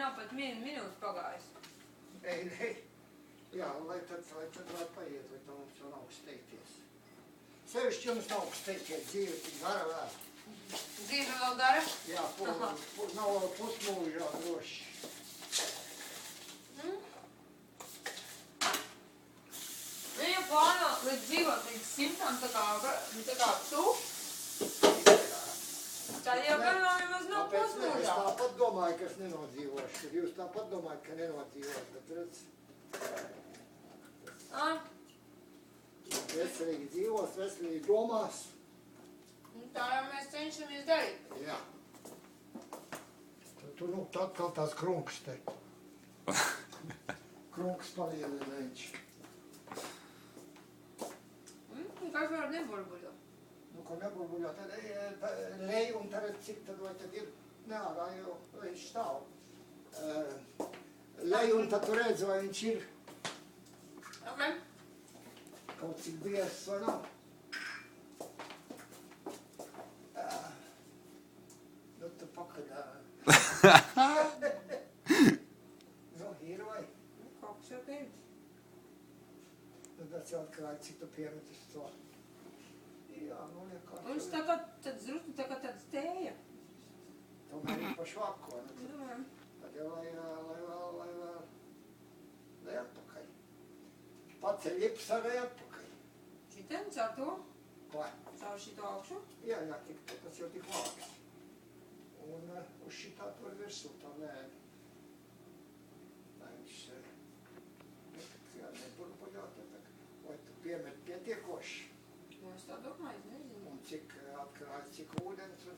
nav pat minūtes pagājis. Ei. Jā, lai tad var paiet, vai tā mums jau nav steigties. Sevišķi jums nav steigties, dzīve tik gara vēl. Dzīve vēl gara? Jā, nav vēl pusmūžā droši. Viņa plāno līdz dzīvot līdz 100, tā kā tu. Tā jau gan vēl nemaz nav pusmūžā. Es tāpat domāju, ka es nenodzīvošu. Jūs tāpat domājat, ka nenodzīvošu, bet redz. Veselīgi dzīvos, veselīgi domās. Tā jau mēs cenšamies darīt. Jā. Tu atkal tās krunkas te. Krunkas palielina viņš. Kas var neburbuļo? Ko neburbuļo, tad lej un tad cik tad vai tad ir neārā, jo viņš stāv. Lej un tad tu redz, vai viņš ir kaut cik biezs vai nav. Nu, tu pakaļā. Nu, ir vai? Kaut kas jau pirms. Nu, tas jau atklāja, cik tu piemetis to. Jā, nu, liekas. Viņš tā kā tāds tēja. Tomēr ir pa švako, ne? Tad jau lai atpakaļ. Paceļ ips arī atpakaļ. Šitien, caur to? Ko? Caur šito augšu? Jā, tas jau tik vāks. Un uz šitā tur virsū tā nē. Lai viņš neburbuļot, vai tu piemet pietiekoši. Es tā domāju, nezinu. Un cik atkarājas, cik ūdens un